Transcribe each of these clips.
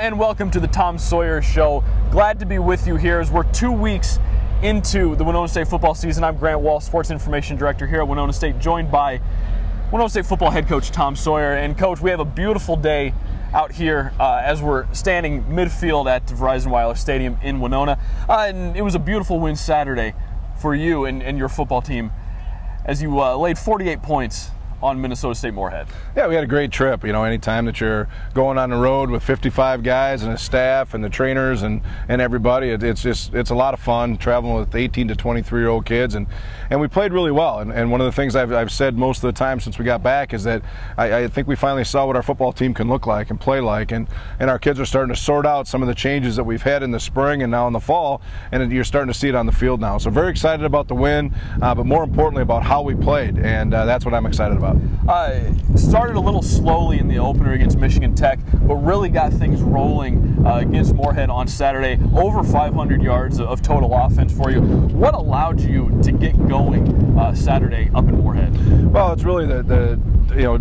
and welcome to the Tom Sawyer Show. Glad to be with you here as we're 2 weeks into the Winona State football season. I'm Grant Wall, Sports Information Director here at Winona State, joined by Winona State football head coach Tom Sawyer. And Coach, we have a beautiful day out here as we're standing midfield at Verizon Wireless Stadium in Winona. And it was a beautiful win Saturday for you and your football team as you laid 48 points on Minnesota State Moorhead. Yeah, we had a great trip. You know, anytime that you're going on the road with 55 guys and a staff and the trainers and everybody, it's a lot of fun traveling with 18 to 23-year-old kids, and we played really well. And one of the things I've said most of the time since we got back is that I think we finally saw what our football team can look like and play like, and our kids are starting to sort out some of the changes that we've had in the spring and now in the fall, and you're starting to see it on the field now. So very excited about the win, but more importantly about how we played, and that's what I'm excited about. Started a little slowly in the opener against Michigan Tech, but really got things rolling against Moorhead on Saturday. Over 500 yards of total offense for you. What allowed you to get going Saturday up in Moorhead? Well, it's really the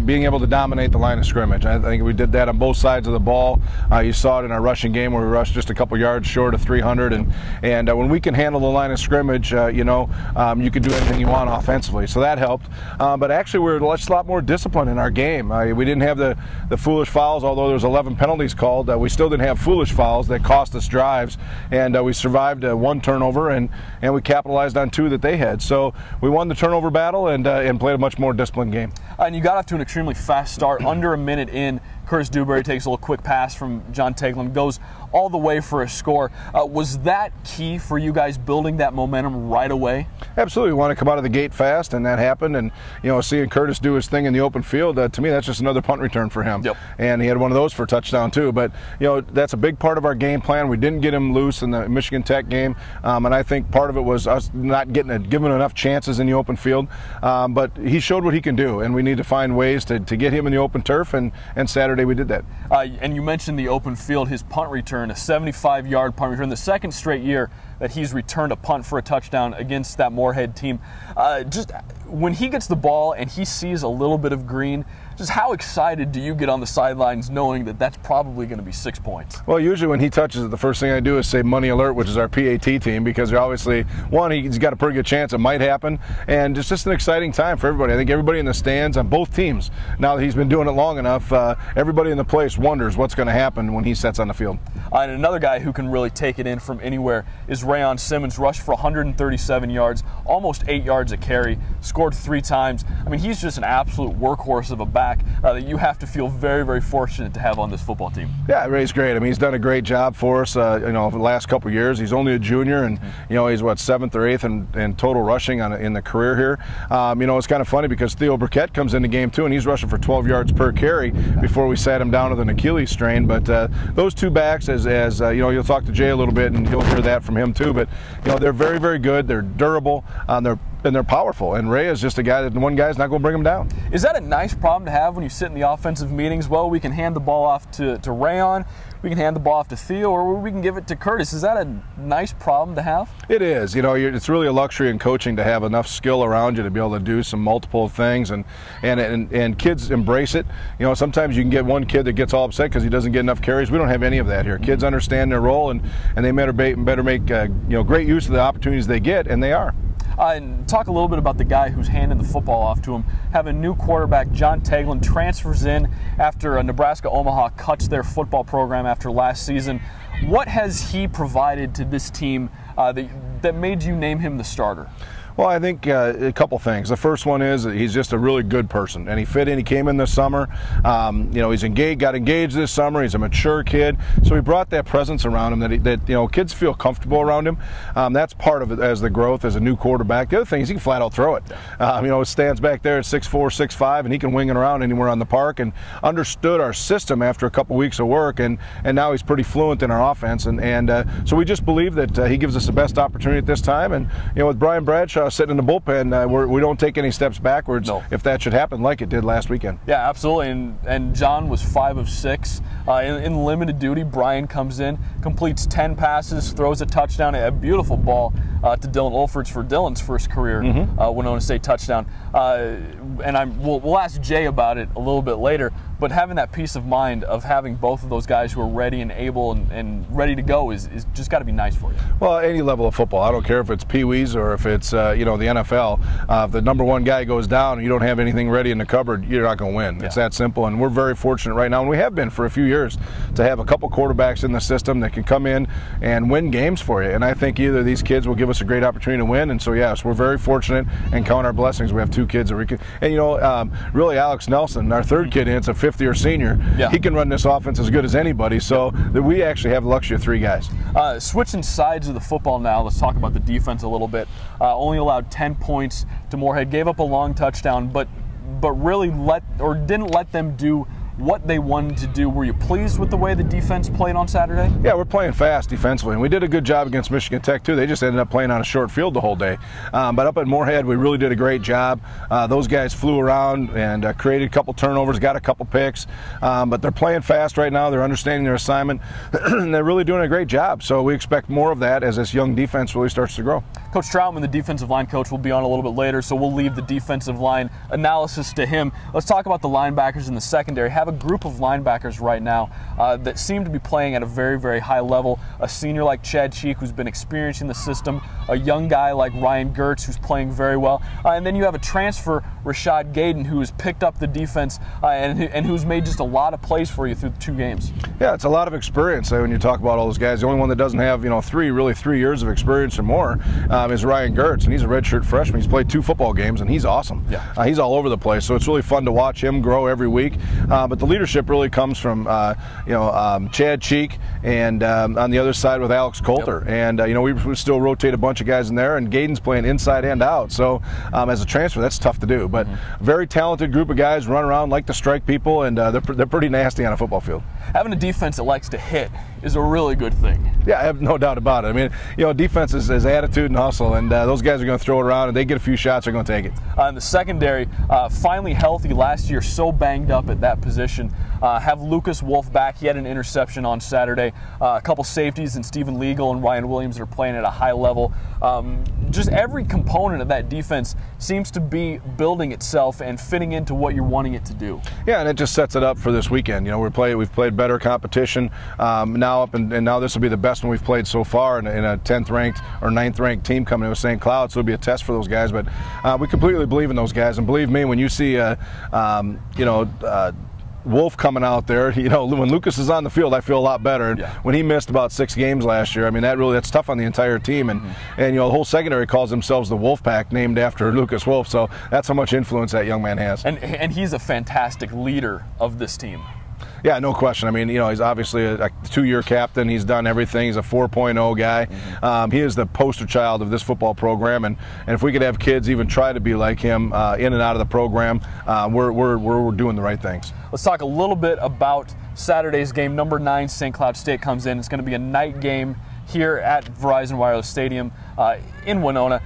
being able to dominate the line of scrimmage. I think we did that on both sides of the ball. You saw it in our rushing game where we rushed just a couple yards short of 300, and when we can handle the line of scrimmage, you can do anything you want offensively. So that helped. But actually, we're a lot more disciplined in our game. We didn't have the foolish fouls, although there was 11 penalties called. We still didn't have foolish fouls that cost us drives, and we survived one turnover, and we capitalized on two that they had. So we won the turnover battle and played a much more disciplined game. And you got off to an extremely fast start. Under a minute in, Curtis Dewberry takes a little quick pass from John Teglin, goes all the way for a score. Was that key for you guys building that momentum right away? Absolutely. We want to come out of the gate fast, and that happened. And seeing Curtis do his thing in the open field, to me, that's just another punt return for him. Yep. And he had one of those for a touchdown too. But that's a big part of our game plan. We didn't get him loose in the Michigan Tech game, and I think part of it was us not given enough chances in the open field. But he showed what he can do, and we need to find ways to get him in the open turf. And Saturday we did that. And you mentioned the open field, his punt return, a 75-yard punt return, the second straight year that he's returned a punt for a touchdown against that Moorhead team. Just when he gets the ball and he sees a little bit of green, just how excited do you get on the sidelines knowing that that's probably going to be 6 points? Well, usually when he touches it, the first thing I do is say money alert, which is our PAT team, because they're obviously, one, he's got a pretty good chance it might happen, and it's just an exciting time for everybody. I think everybody in the stands on both teams, now that he's been doing it long enough, everybody in the place wonders what's going to happen when he sets on the field. And another guy who can really take it in from anywhere is Rayon Simmons. Rushed for 137 yards, almost 8 yards a carry, scored 3 times. I mean, he's just an absolute workhorse of a back that you have to feel very, very fortunate to have on this football team. Yeah, Ray's great. I mean, he's done a great job for us, over the last couple of years. He's only a junior, and, he's, what, 7th or 8th in total rushing in the career here. It's kind of funny because Theo Burkett comes in the game, too, and he's rushing for 12 yards per carry before we sat him down with an Achilles strain. But those two backs, as you'll talk to Jay a little bit, and you'll hear that from him, too. But, they're very, very good. They're durable. They're powerful, and Ray is just a guy that one guy's not going to bring him down. Is that a nice problem to have when you sit in the offensive meetings? Well, we can hand the ball off to Rayon, we can hand the ball off to Theo, or we can give it to Curtis. Is that a nice problem to have? It is. It's really a luxury in coaching to have enough skill around you to be able to do some multiple things, and kids embrace it. Sometimes you can get one kid that gets all upset because he doesn't get enough carries. We don't have any of that here. Kids understand their role, and they better make great use of the opportunities they get, and they are. And talk a little bit about the guy who's handing the football off to him. Have a new quarterback, John Teglin, transfers in after Nebraska Omaha cuts their football program after last season. What has he provided to this team that made you name him the starter? Well, I think a couple things. The first one is that he's just a really good person, and he fit in. He came in this summer. He's got engaged this summer. He's a mature kid, so he brought that presence around him that kids feel comfortable around him. That's part of it as the growth as a new quarterback. The other thing is he can flat out throw it. Stands back there at 6'4", 6'5", and he can wing it around anywhere on the park. And understood our system after a couple weeks of work, and now he's pretty fluent in our offense. So we just believe that he gives us the best opportunity at this time. And with Brian Bradshaw sitting in the bullpen, we don't take any steps backwards if that should happen like it did last weekend. Yeah, absolutely. And John was 5 of 6 in limited duty. Brian comes in, completes 10 passes, throws a touchdown, a beautiful ball to Dylan Olfords for Dylan's first career Winona State touchdown. And we'll ask Jay about it a little bit later. but having that peace of mind of having both of those guys who are ready and able and ready to go is just got to be nice for you. Well, any level of football, I don't care if it's Pee-wees or if it's you know, the NFL. If the number one guy goes down and you don't have anything ready in the cupboard, you're not going to win. Yeah. It's that simple, and we're very fortunate right now, and we have been for a few years, to have a couple quarterbacks in the system that can come in and win games for you. And I think either of these kids will give us a great opportunity to win. And so, yes, we're very fortunate and count our blessings. We have two kids that we can, and you know, really Alex Nelson, our third kid, it's a fifth-year senior. Yeah. He can run this offense as good as anybody. So that we actually have the luxury of three guys. Switching sides of the football now, let's talk about the defense a little bit. Only allowed 10 points to Moorhead, gave up a long touchdown, but really didn't let them do what they wanted to do. Were you pleased with the way the defense played on Saturday? Yeah, we're playing fast defensively, and we did a good job against Michigan Tech too. They just ended up playing on a short field the whole day. But up at Moorhead, we really did a great job. Those guys flew around and created a couple turnovers, got a couple picks. But they're playing fast right now. They're understanding their assignment, and they're really doing a great job. So we expect more of that as this young defense really starts to grow. Coach Troutman, the defensive line coach, will be on a little bit later, so we'll leave the defensive line analysis to him. Let's talk about the linebackers in the secondary. Have a group of linebackers right now that seem to be playing at a very, very high level. A senior like Chad Cheek, who's been experiencing the system. A young guy like Ryan Gertz, who's playing very well. And then you have a transfer, Rashad Gaden, who has picked up the defense and who's made just a lot of plays for you through 2 games. Yeah, it's a lot of experience when you talk about all those guys. The only one that doesn't have, you know, 3 years of experience or more is Ryan Gertz, and he's a redshirt freshman. He's played 2 football games, and he's awesome. Yeah. He's all over the place, so it's really fun to watch him grow every week. But the leadership really comes from Chad Cheek and on the other side with Alex Coulter. Yep. And you know, we still rotate a bunch of guys in there, and Gaden's playing inside and out. So as a transfer, that's tough to do. But very talented group of guys, run around, like to strike people, and they're pretty nasty on a football field. Having a defense that likes to hit is a really good thing. Yeah, I have no doubt about it. I mean, you know, defense is attitude and hustle, and those guys are going to throw it around, and they get a few shots, they're going to take it. In the secondary, finally healthy last year, so banged up at that position. Have Lucas Wolf back. He had an interception on Saturday. A couple safeties and Stephen Legal and Ryan Williams are playing at a high level. Just every component of that defense seems to be building itself and fitting into what you're wanting it to do. Yeah, and it just sets it up for this weekend. You know, we've played better competition now and now this will be the best one we've played so far in a 10th ranked or 9th ranked team coming in with St. Cloud, so it'll be a test for those guys. But we completely believe in those guys, and believe me, when you see Wolf coming out there, you know, when Lucas is on the field, I feel a lot better. And when he missed about 6 games last year, I mean, that's tough on the entire team. And you know, the whole secondary calls themselves the Wolf Pack, named after Lucas Wolf. So that's how much influence that young man has. And he's a fantastic leader of this team. Yeah, no question. I mean, you know, he's obviously a 2-year captain. He's done everything. He's a 4.0 guy. He is the poster child of this football program, and if we could have kids even try to be like him in and out of the program, we're doing the right things. Let's talk a little bit about Saturday's game. Number 9, St. Cloud State comes in. It's going to be a night game here at Verizon Wireless Stadium in Winona.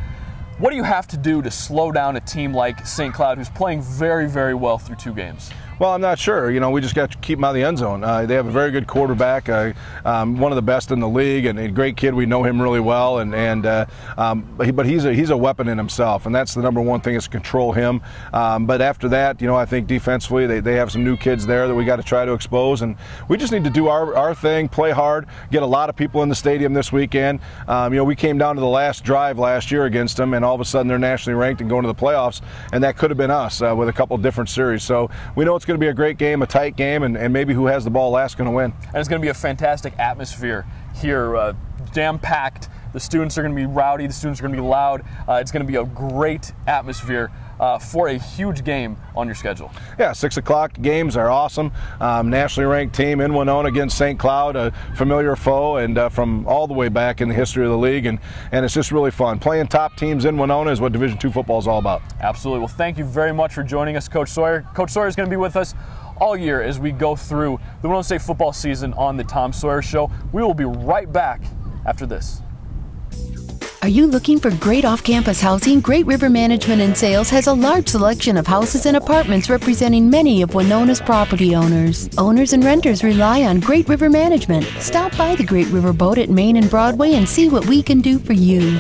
What do you have to do to slow down a team like St. Cloud, who's playing very, very well through 2 games? Well, I'm not sure. You know, we just got to keep him out of the end zone. They have a very good quarterback, one of the best in the league, and a great kid. We know him really well, but he's a weapon in himself, and that's the number one thing is to control him. But after that, you know, I think defensively they have some new kids there that we got to try to expose, and we just need to do our thing, play hard, get a lot of people in the stadium this weekend. You know, we came down to the last drive last year against them, and all of a sudden they're nationally ranked and going to the playoffs, and that could have been us with a couple different series. So we know it's going to be a great game, a tight game, and maybe who has the ball last going to win. And it's going to be a fantastic atmosphere here, jam-packed. The students are going to be rowdy. The students are going to be loud. It's going to be a great atmosphere for a huge game on your schedule. Yeah, 6 o'clock games are awesome. Nationally ranked team in Winona against St. Cloud, a familiar foe, and from all the way back in the history of the league, and it's just really fun. Playing top teams in Winona is what Division II football is all about. Absolutely. Well, thank you very much for joining us, Coach Sawyer. Coach Sawyer is going to be with us all year as we go through the Winona State football season on the Tom Sawyer Show. We will be right back after this. Are you looking for great off-campus housing? Great River Management and Sales has a large selection of houses and apartments representing many of Winona's property owners. Owners and renters rely on Great River Management. Stop by the Great River Boat at Main and Broadway and see what we can do for you.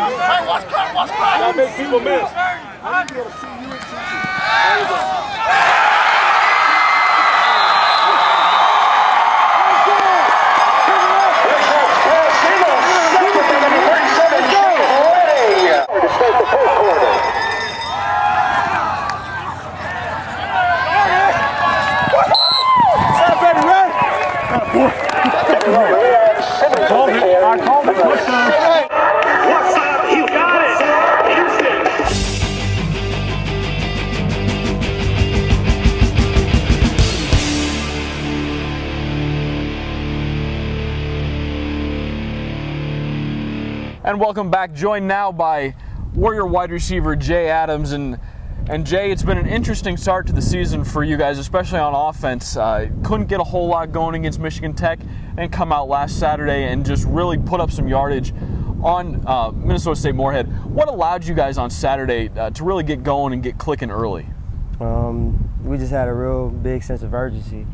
Gotta make people miss. I called it. What's up? You got it. And welcome back, joined now by Warrior wide receiver Jay Adams. And Jay, it's been an interesting start to the season for you guys, especially on offense. Couldn't get a whole lot going against Michigan Tech and come out last Saturday and just really put up some yardage on Minnesota State Moorhead. What allowed you guys on Saturday to really get going and get clicking early? We just had a real big sense of urgency.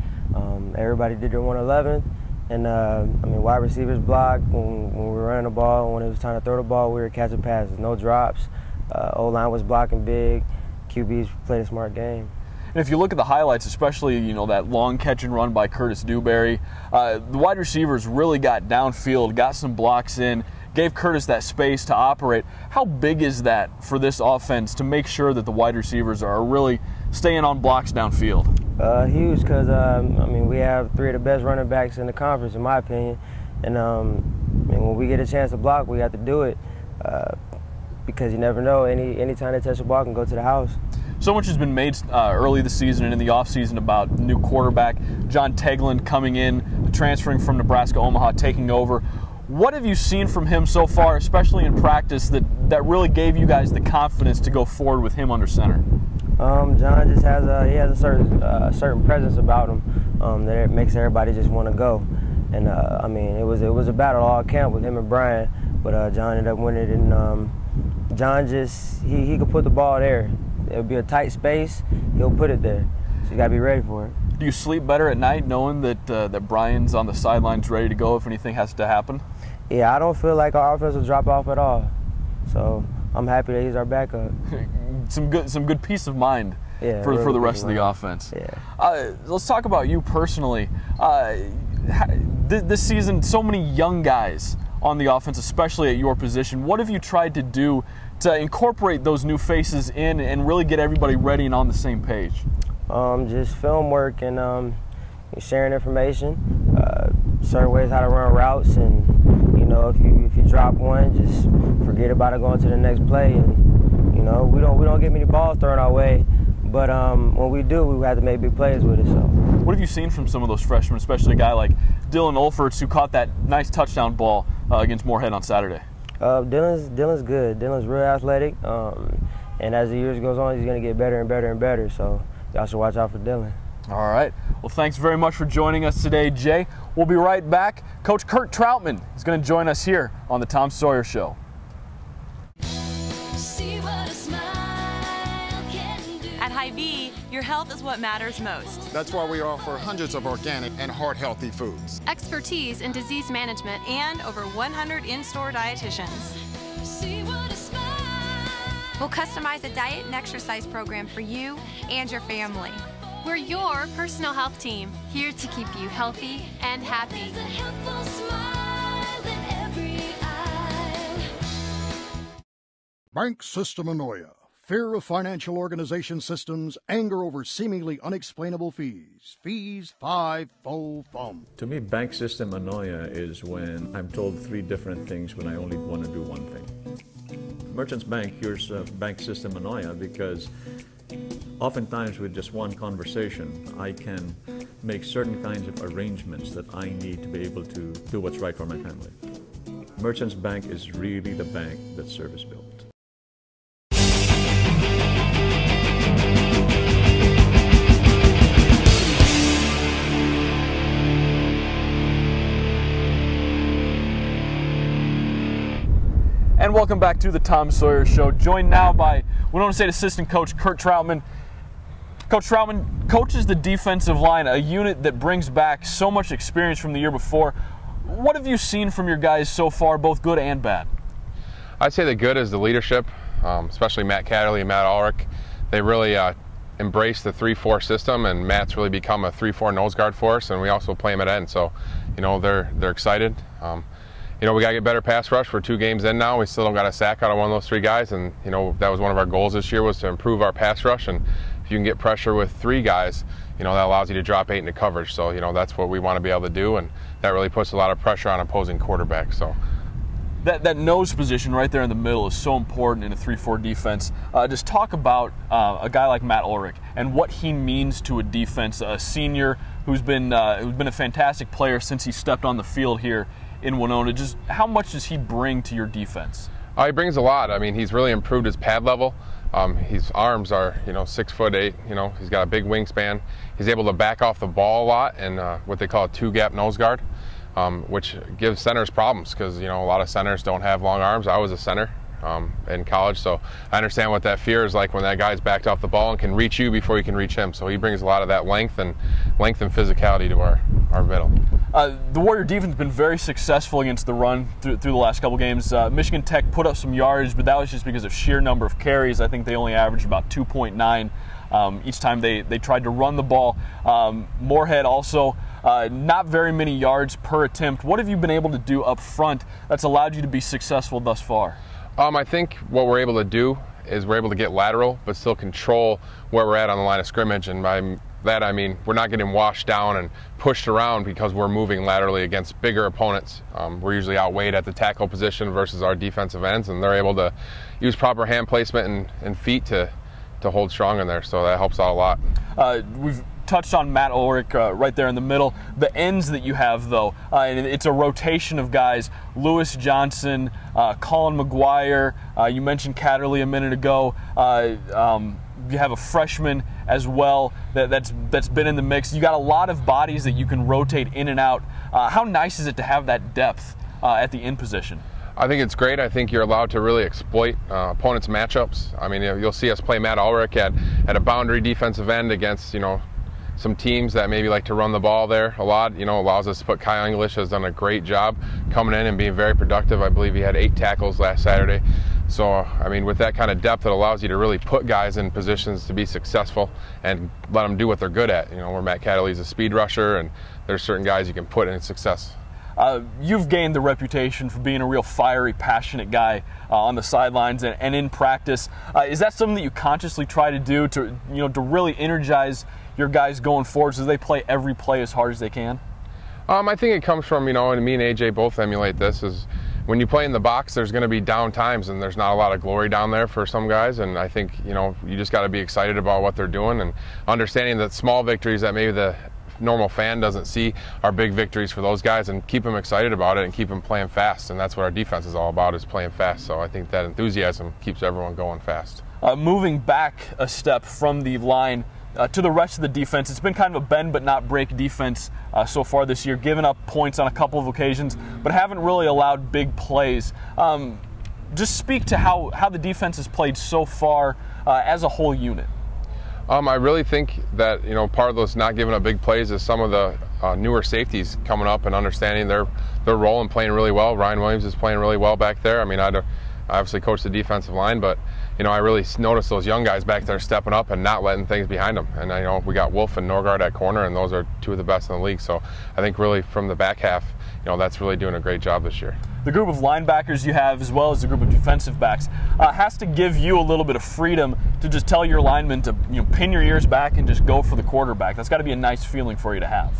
Everybody did their 111, and wide receivers blocked when we were running the ball. When it was time to throw the ball, we were catching passes, no drops. O-line was blocking big. QBs played a smart game. And if you look at the highlights, especially that long catch and run by Curtis Dewberry, the wide receivers really got downfield, got some blocks in, gave Curtis that space to operate. How big is that for this offense to make sure that the wide receivers are really staying on blocks downfield? Huge, because we have three of the best running backs in the conference, in my opinion. And when we get a chance to block, we have to do it. Because you never know, any time they touch the ball can go to the house. So much has been made early this season and in the offseason about new quarterback, John Teglin coming in, transferring from Nebraska Omaha, taking over. What have you seen from him so far, especially in practice, that really gave you guys the confidence to go forward with him under center? John just has a certain presence about him that makes everybody just want to go. And it was a battle all camp with him and Brian, but John ended up winning it. And John he could put the ball there. It'll be a tight space. He'll put it there. So you got to be ready for it. Do you sleep better at night knowing that Brian's on the sidelines ready to go if anything has to happen? Yeah, I don't feel like our offense will drop off at all. So I'm happy that he's our backup. some good peace of mind for the rest of the offense. Yeah. Let's talk about you personally. This season, so many young guys on the offense, especially at your position. What have you tried to do to incorporate those new faces in and really get everybody ready and on the same page? Just film work and sharing information, certain ways how to run routes, and if you drop one, just forget about it, going to the next play. And we don't get many balls thrown our way, but when we do, we have to make big plays with it. So. What have you seen from some of those freshmen, especially a guy like Dylan Olferts, who caught that nice touchdown ball against Moorhead on Saturday? Dylan's good. Dylan's real athletic, and as the years goes on, he's going to get better and better and better. So y'all should watch out for Dylan. All right. Well, thanks very much for joining us today, Jay. We'll be right back. Coach Kurt Troutman is going to join us here on the Tom Sawyer Show. At Hy-Vee, your health is what matters most. That's why we offer hundreds of organic and heart-healthy foods. Expertise in disease management and over 100 in-store dietitians. We'll customize a diet and exercise program for you and your family. We're your personal health team, here to keep you healthy and happy. Bank System Anoia. Fear of financial organization systems, anger over seemingly unexplainable fees. Fees 5-4 fum. To me, bank system annoya is when I'm told three different things when I only want to do one thing. Merchants Bank, here's bank system annoya because oftentimes with just one conversation, I can make certain kinds of arrangements that I need to be able to do what's right for my family. Merchants Bank is really the bank that's service-built. And welcome back to the Tom Sawyer Show, joined now by Winona State assistant coach Kurt Troutman. Coach Troutman coaches the defensive line, a unit that brings back so much experience from the year before. What have you seen from your guys so far, both good and bad? I'd say the good is the leadership, especially Matt Catterley and Matt Ulrich. They really embrace the 3-4 system, and Matt's really become a 3-4 nose guard for us, and we also play him at end. So, you know, they're excited. You know, we got to get better pass rush. We're 2 games in now. We still don't got a sack out of one of those 3 guys, and, you know, that was one of our goals this year, was to improve our pass rush. And if you can get pressure with 3 guys, you know, that allows you to drop 8 into coverage. So, you know, that's what we want to be able to do, and that really puts a lot of pressure on opposing quarterbacks. So that nose position right there in the middle is so important in a 3-4 defense. Just talk about a guy like Matt Ulrich and what he means to a defense, a senior who's been a fantastic player since he stepped on the field here in Winona. Just how much does he bring to your defense? He brings a lot. I mean, he's really improved his pad level. His arms are, you know, 6'8". You know, he's got a big wingspan. He's able to back off the ball a lot and what they call a 2-gap nose guard, which gives centers problems because, you know, a lot of centers don't have long arms. I was a center in college, so I understand what that fear is like when that guy's backed off the ball and can reach you before you can reach him. So he brings a lot of that length and physicality to our middle. The Warrior defense has been very successful against the run through the last couple games. Michigan Tech put up some yardage, but that was just because of sheer number of carries. I think they only averaged about 2.9 each time they tried to run the ball. Moorhead also not very many yards per attempt. What have you been able to do up front that's allowed you to be successful thus far? I think what we're able to do is we're able to get lateral, but still control where we're at on the line of scrimmage. And by that I mean we're not getting washed down and pushed around because we're moving laterally against bigger opponents. We're usually outweighed at the tackle position versus our defensive ends, and they're able to use proper hand placement and feet to hold strong in there. So that helps out a lot. We've touched on Matt Ulrich right there in the middle. The ends that you have, though, and it's a rotation of guys. Lewis Johnson, Colin McGuire, you mentioned Catterley a minute ago. You have a freshman as well that's been in the mix. You got a lot of bodies that you can rotate in and out. How nice is it to have that depth at the end position? I think it's great. I think you're allowed to really exploit opponents' matchups. I mean, you'll see us play Matt Ulrich at a boundary defensive end against, you know, some teams that maybe like to run the ball there a lot. You know, allows us to put Kyle English has done a great job coming in and being very productive. I believe he had 8 tackles last Saturday. So, I mean, with that kind of depth, it allows you to really put guys in positions to be successful and let them do what they're good at. You know, where Matt Catterley's a speed rusher, and there's certain guys you can put in success. You've gained the reputation for being a real fiery, passionate guy on the sidelines and in practice. Is that something that you consciously try to do to really energize your guys going forward so they play every play as hard as they can? I think it comes from, and me and AJ both emulate this, is when you play in the box, there's going to be down times, and there's not a lot of glory down there for some guys. And I think, you just got to be excited about what they're doing and understanding that small victories that maybe the normal fan doesn't see are big victories for those guys, and keep them excited about it and keep them playing fast. And that's what our defense is all about, is playing fast. So I think that enthusiasm keeps everyone going fast. Moving back a step from the line to the rest of the defense, it's been kind of a bend but not break defense so far this year, giving up points on a couple of occasions, but haven't really allowed big plays. Just speak to how the defense has played so far as a whole unit. I really think that part of those not giving up big plays is some of the newer safeties coming up and understanding their role and playing really well. Ryan Williams is playing really well back there. I mean, I obviously coach the defensive line, but I really noticed those young guys back there stepping up and not letting things behind them. And we got Wolf and Norgard at corner, and those are 2 of the best in the league. So I think really from the back half, that's really doing a great job this year. The group of linebackers you have, as well as the group of defensive backs, has to give you a little bit of freedom to just tell your linemen to pin your ears back and just go for the quarterback. That's got to be a nice feeling for you to have.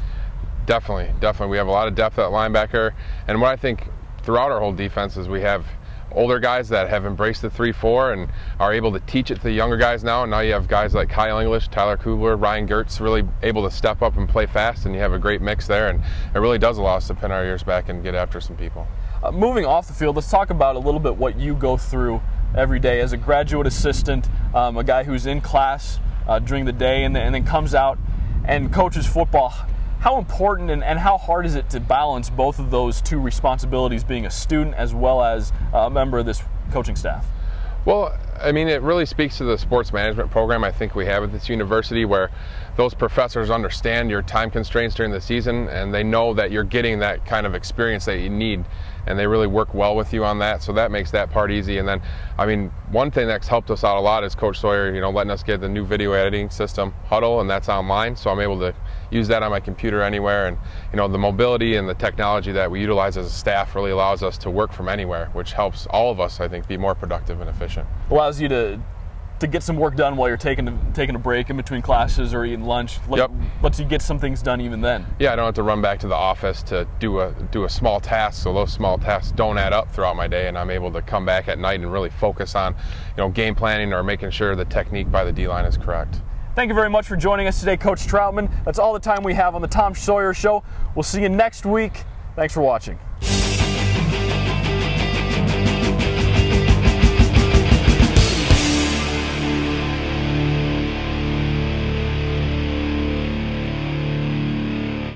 Definitely. We have a lot of depth at linebacker, and what I think throughout our whole defense is we have older guys that have embraced the 3-4 and are able to teach it to the younger guys now. And now you have guys like Kyle English, Tyler Kubler, Ryan Gertz really able to step up and play fast, and you have a great mix there, and it really does allow us to pin our ears back and get after some people. Moving off the field, let's talk about a little bit what you go through every day as a graduate assistant, a guy who's in class during the day and then comes out and coaches football. How important and how hard is it to balance both of those 2 responsibilities, being a student as well as a member of this coaching staff? Well, I mean, it really speaks to the sports management program I think we have at this university, where those professors understand your time constraints during the season, and they know that you're getting that kind of experience that you need, and they really work well with you on that, so that makes that part easy. And then, I mean, one thing that's helped us out a lot is Coach Sawyer, you know, letting us get the new video editing system, Huddle, and that's online, so I'm able to use that on my computer anywhere. And, you know, the mobility and the technology that we utilize as a staff really allows us to work from anywhere, which helps all of us, I think, be more productive and efficient. Allows you to get some work done while you're taking a break in between classes or eating lunch. Lets you get some things done even then. Yeah, I don't have to run back to the office to do a small task, so those small tasks don't add up throughout my day, and I'm able to come back at night and really focus on, you know, game planning or making sure the technique by the D-line is correct. Thank you very much for joining us today, Coach Troutman. That's all the time we have on the Tom Sawyer Show. We'll see you next week. Thanks for watching.